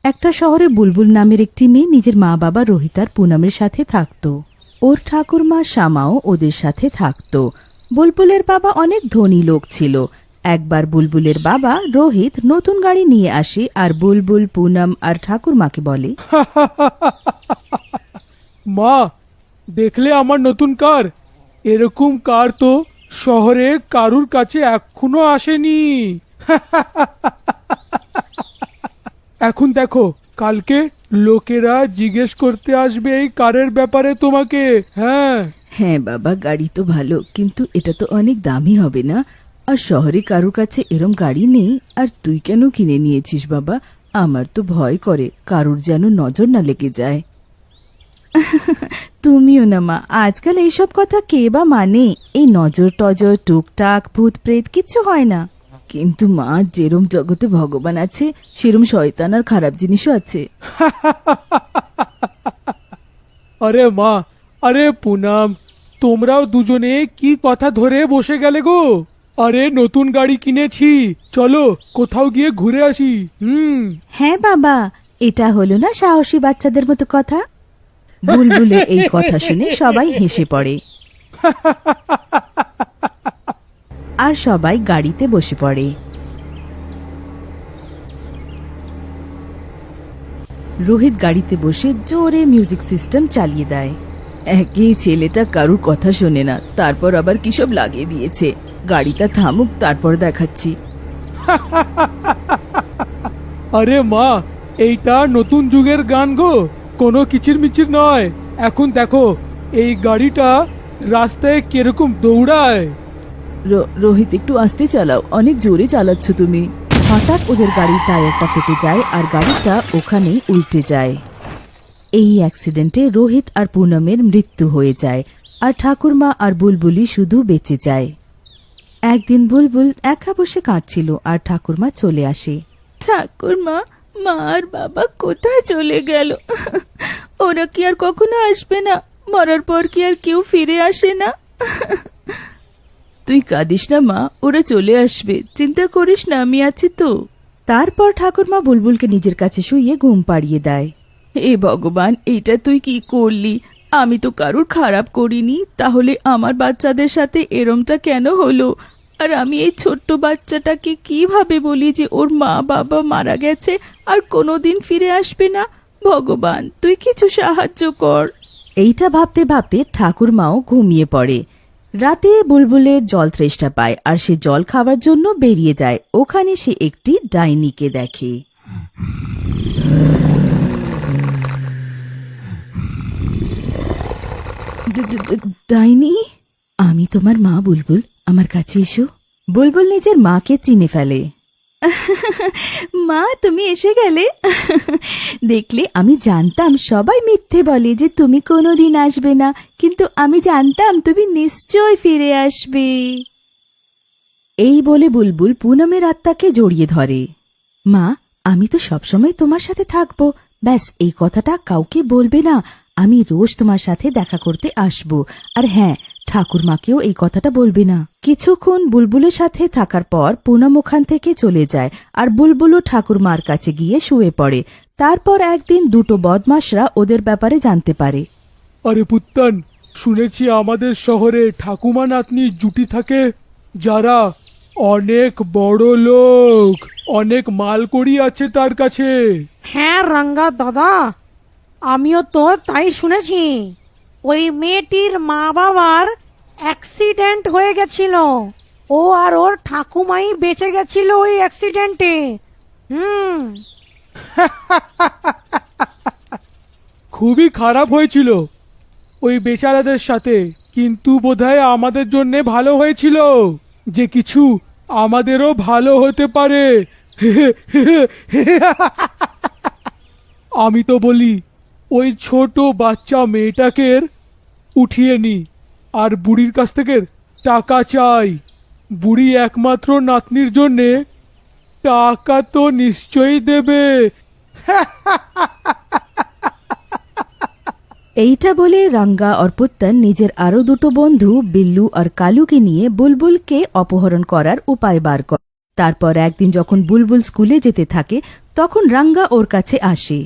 একটা শহরে বুলবুল নামের একটি মেয়ে নিজের মা বাবা রোহিত আর পুনমের সাথে থাকত। ওর ঠাকুরমা শ্যামাও ওদের সাথে থাকত। বুলবুলের বাবা অনেক ধনী লোক ছিল। একবার বুলবুলের বাবা রোহিত নতুন গাড়ি নিয়ে আসে আর বুলবুল, পুনম আর ঠাকুরমাকে বলে, মা, দেখলে আমার নতুন কার? এরকম কার তো শহরে কারুর কাছে এখনো আসেনি। এখন দেখো, কালকে লোকেরা জিজ্ঞেস করতে আসবে এই কারের ব্যাপারে তোমাকে। হ্যাঁ হ্যাঁ বাবা, গাড়ি তো ভালো, কিন্তু এটা তো অনেক দামি হবে না? আর শহরে কারুর কাছে এরম গাড়ি নেই, আর তুই কেন কিনে নিয়েছিস বাবা? আমার তো ভয় করে কারুর যেন নজর না লেগে যায়। তুমিও না মা, আজকাল এইসব কথা কে বা মানে? এই নজর টজর, টুকটাক, ভূত প্রেত কিচ্ছু হয় না। কিন্তু মা, যেরম জগতে ভগবান আছে সেরম শয়তান আর খারাপ জিনিসও আছে। আরে মা, আরে পুনম, তোমরাও দুজনে কি কথা ধরে বসে গেলে গো? আরে নতুন গাড়ি কিনেছি, চলো কোথাও গিয়ে ঘুরে আসি। হ্যাঁ বাবা, এটা হলো না সাহসী বাচ্চাদের মতো কথা? বুলবুলের এই কথা শুনে সবাই হেসে পড়ে আর সবাই গাড়িতে বসে পড়ে। রোহিত গাড়িতে বসে জোরে মিউজিক সিস্টেম চালিয়ে দেয়। একই ছেলেটা কারুর কথা শোনে না, তারপর আবার কিসব লাগিয়ে দিয়েছে। গাড়িটা থামুক, তারপর দেখাচ্ছি। আরে মা, এইটা নতুন যুগের গান গো, কোনো কিচির মিচির নয়। এখন দেখো এই গাড়িটা রাস্তায় কিরকম দৌড়ায়। রোহিত, একটু আস্তে চালাও, অনেক জোরে চালাচ্ছ তুমি। হঠাৎ ওদের গাড়ির টায়ারটা ফেটে যায় আর গাড়িটা ওখানেই উল্টে যায়। এই অ্যাক্সিডেন্টে রোহিত আর পুনমের মৃত্যু হয়ে যায়, আর ঠাকুরমা আর বুলবুলি শুধু বেঁচে যায়। একদিন বুলবুল একা বসে কাঁদছিল আর ঠাকুরমা চলে আসে। ঠাকুরমা, মা আর বাবা কোথায় চলে গেল? ওরা কি আর কখনো আসবে না? মরার পর কি আর কেউ ফিরে আসে না? তুই কাঁদিস না মা, ওরা চলে আসবে, চিন্তা করিস না, আমি আছি তো। তারপর ঠাকুরমা বুলবুলকে নিজের কাছে শুইয়ে ঘুম পাড়িয়ে দেয়। হে ভগবান, এটা তুই কি করলি? আমি তো কারুর খারাপ করিনি, তাহলে আমার বাচ্চাদের সাথে এরমটা কেন হলো? আর আমি এই ছোট্ট বাচ্চাটাকে কিভাবে বলি যে ওর মা বাবা মারা গেছে আর কোনোদিন ফিরে আসবে না? ভগবান, তুই কিছু সাহায্য কর। এইটা ভাবতে ভাবতে ঠাকুরমাও ঘুমিয়ে পড়ে। রাতে বুলবুলের জল তৃষ্ণা পায় আর সে জল খাওয়ার জন্য বেরিয়ে যায়। ওখানে সে একটি ডাইনিকে দেখে। ডাইনি, আমি তোমার মা বুলবুল, আমার কাছে এসো। বুলবুল নিজের মাকে চিনে ফেলে। মা, তুমি এসে গেলে। দেখলে, আমি জানতাম সবাই মিথ্যে বলে যে তুমি কোনোদিন আসবে না, কিন্তু আমি জানতাম তুমি নিশ্চয় ফিরে আসবে। এই বলে বুলবুল পুনমের আত্মাকে জড়িয়ে ধরে। মা, আমি তো সবসময় তোমার সাথে থাকবো, ব্যাস এই কথাটা কাউকে বলবে না। আমি রোজ তোমার সাথে দেখা করতে আসব। আর হ্যাঁ, ঠাকুরমাকেও এই কথাটা বলবে না। কিছুক্ষণ বুলবুলের সাথে থাকার পর পুনম ওখান থেকে চলে যায় আর বুলবুলও ঠাকুরমার কাছে গিয়ে শুয়ে পড়ে। তারপর একদিন দুটো বদমাশরা ওদের ব্যাপারে জানতে পারে। আরে পুত্তান, শুনেছি আমাদের শহরে ঠাকুমা নাতনি জুটি থাকে, যারা অনেক বড় লোক, অনেক মালকড়ি আছে তার কাছে। হ্যাঁ রাঙ্গা দাদা, আমিও তো তাই শুনেছি। ওই মেয়েটির মা বাবার অ্যাক্সিডেন্ট হয়ে গেছিল, ও আর ওর ঠাকুমাই বেঁচে গেছিল ওই অ্যাক্সিডেন্টে। খুবই খারাপ হয়েছিল ওই বেচারাদের সাথে, কিন্তু বোধহয় আমাদের জন্য ভালো হয়েছিল, যে কিছু আমাদেরও ভালো হতে পারে। আমি তো বলি, ওই ছোট বাচ্চা মেয়েটাকে উঠিয়ে নি আর বুড়ির কাছ থেকে টাকা চাই। বুড়ি একমাত্র নাতনির জন্যে টাকা তো নিশ্চয়ই দেবে। এইটা বলে রাঙ্গা আর পুত্তন নিজের আরো দুটো বন্ধু বিল্লু আর কালুকে নিয়ে বুলবুলকে অপহরণ করার উপায় বার করে। তারপর একদিন যখন বুলবুল স্কুলে যেতে থাকে তখন রাঙ্গা ওর কাছে আসে।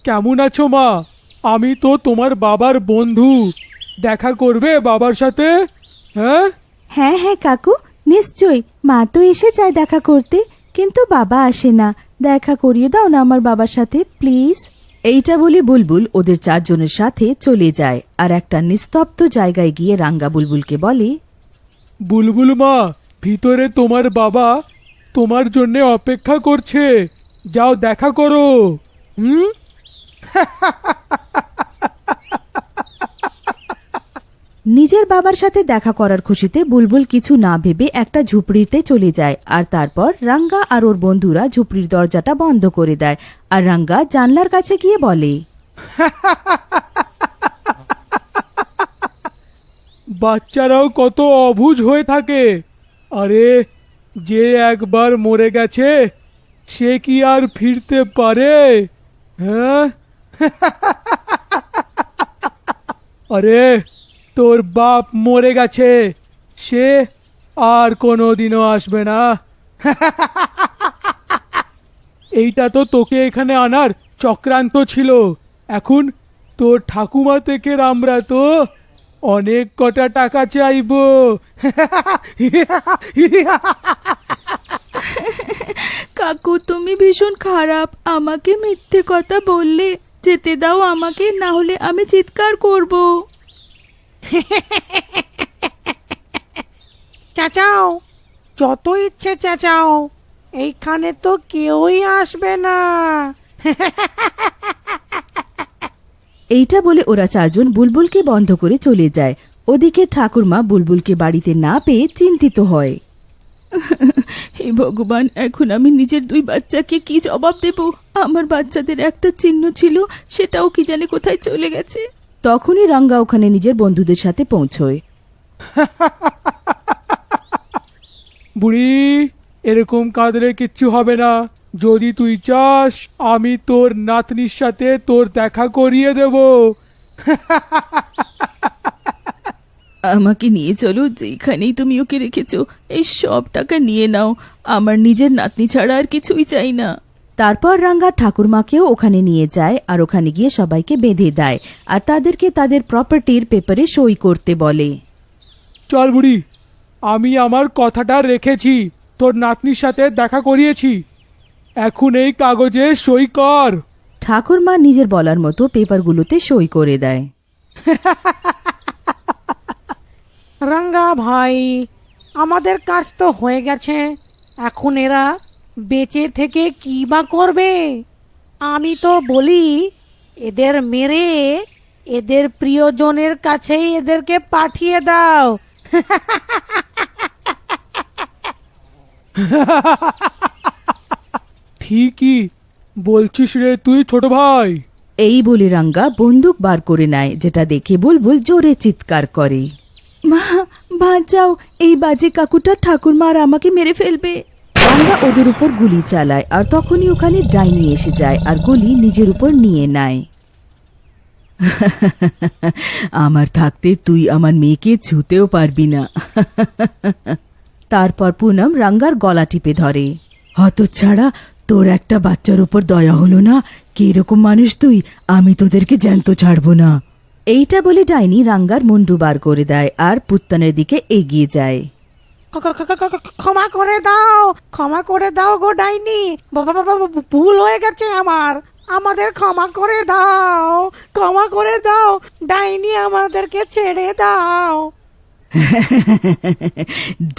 কেমন আছো মা? আমি তো তোমার বাবার বন্ধু, দেখা করবে বাবার সাথে? হ্যাঁ হ্যাঁ হ্যাঁ কাকু, নিশ্চয়ই। মা তো এসে যায় দেখা করতে, কিন্তু বাবা আসে না। দেখা করিয়ে দাও না আমার বাবার সাথে প্লিজ। এইটা বলে বুলবুল ওদের চারজনের সাথে চলে যায় আর একটা নিস্তব্ধ জায়গায় গিয়ে রাঙ্গা বুলবুলকে বলে, বুলবুল মা, ভিতরে তোমার বাবা তোমার জন্য অপেক্ষা করছে, যাও দেখা করো। হুম। নিজের বাবার সাথে দেখা করার খুশিতে বুলবুল কিছু না ভেবে একটা ঝুপড়িতে চলে যায় আর তারপর রাঙ্গা আর ওর বন্ধুরা ঝুপড়ির দরজাটা বন্ধ করে দেয় আর রাঙ্গা জানলার কাছে গিয়ে বলে, বাচ্চারাও কত অবুঝ হয়ে থাকে। আরে, যে একবার মরে গেছে সে কি আর ফিরতে পারে? হ্যাঁ। আরে, তোর বাপ মরে গেছে, সে আর কোনোদিনও আসবে না। এইটা তো তোকে এখানে আনার চক্রান্ত ছিল। এখন তোর ঠাকুমা থেকে আমরা তো অনেক কটা টাকা চাইবো। কাকু তুমি ভীষণ খারাপ, আমাকে মিথ্যে কথা বললে। যেতে দাও আমাকে, না হলে আমি চিৎকার করব। চেঁচাও, যত ইচ্ছে চেঁচাও, এইখানে তো কেউই আসবে না। এইটা বলে ওরা চারজন বুলবুলকে বন্ধ করে চলে যায়। ওদিকে ঠাকুরমা বুলবুলকে বাড়িতে না পেয়ে চিন্তিত হয়। হে ভগবান, এখন আমি নিজের দুই বাচ্চাকে কি জবাব দেব? আমার বাচ্চাদের একটা চিহ্ন ছিল, সেটাও কি জানে কোথায় চলে গেছে। তখনই রাঙ্গা ওখানে নিজের বন্ধুদের সাথে পৌঁছয়। বুড়ি, এরকম কাঁদলে কিচ্ছু হবে না। যদি তুই চাস আমি তোর নাতনির সাথে তোর দেখা করিয়ে দেব। আমাকে নিয়ে চলো, যেখানেই তুমি ওকে রেখেছো। এই সব টাকা নিয়ে নাও, আমার নিজের নাতনি ছাড়া আর কিছুই চাই না। তারপর রাঙ্গা ঠাকুরমাকেও ওখানে নিয়ে যায় আর ওখানে গিয়ে সবাইকে বেঁধে দেয় আর তাদেরকে তাদের প্রপার্টির পেপারে সই করতে বলে। চল বুড়ি, আমি আমার কথাটা রেখেছি, তোর নাতনির সাথে দেখা করিয়েছি, এখন এই কাগজে সই কর। ঠাকুরমা নিজের বলার মতো পেপারগুলোতে সই করে দেয়। রাঙ্গা ভাই, আমাদের কাজ তো হয়ে গেছে, এখন এরা বেঁচে থেকে কি বা করবে? আমি তো বলি এদের মেরে এদের প্রিয়জনের কাছেই এদেরকে পাঠিয়ে দাও। ঠিকই বলছিস রে তুই, ছোট ভাই। এই বলে রাঙ্গা বন্দুক বার করে নেয়, যেটা দেখে বুলবুল জোরে চিৎকার করে, মা বাঁচাও, এই বাজে কাকুটা ঠাকুরমা আর আমাকে মেরে ফেলবে। রাঙ্গা ওদের উপর গুলি চালায় আর তখনই ওখানে ডাইনি এসে যায় আর গুলি নিজের উপর নিয়ে নেয়। আমার থাকতে তুই আমার মেয়েকে ছুঁতেও পারবি না। তারপর পুনম রাঙ্গার গলা টিপে ধরে। হতচ্ছাড়া, তোর একটা বাচ্চার উপর দয়া হলো না? কিরকম মানুষ তুই? আমি তোদেরকে জ্যান্ত ছাড়বো না। এইটা বলে ডাইনি রাঙ্গার মুন্ডু বার করে দেয় আর পুত্তানের দিকে এগিয়ে যায়। ক্ষমা করে দাও, ক্ষমা করে দাও গো ডাইনি, বাবা বাবা, ভুল হয়ে গেছে আমার, আমাদের ক্ষমা করে দাও, ক্ষমা করে দাও ডাইনি, আমাদেরকে ছেড়ে দাও।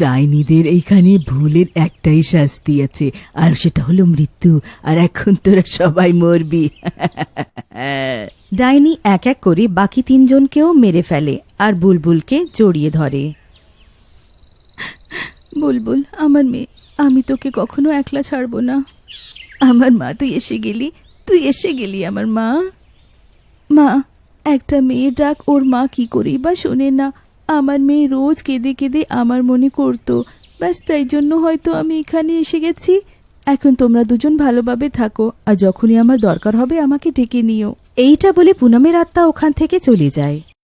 ডাইনিদের এইখানে ভুলের একটাই শাস্তি আছে, আর সেটা হলো মৃত্যু। আর এখন তোরা সবাই মরবি। ডাইনি এক এক করে বাকি তিনজনকেও মেরে ফেলে আর বুলবুলকে জড়িয়ে ধরে। বুলবুল আমার মেয়ে, আমি তোকে কখনো একলা ছাড়বো না। আমার মা, তুই এসে গেলি, তুই এসে গেলি আমার মা। মা, একটা মেয়ে ডাক ওর মা কি করেই বা শোনে না। আমার মেয়ে রোজ কেঁদে কেঁদে আমার মনে করতো, ব্যাস তাই জন্য হয়তো আমি এখানে এসে গেছি। এখন তোমরা দুজন ভালোভাবে থাকো, আর যখনই আমার দরকার হবে আমাকে ডেকে নিও। এইটা বলে পুনমের আত্মা ওখান থেকে চলে যায়।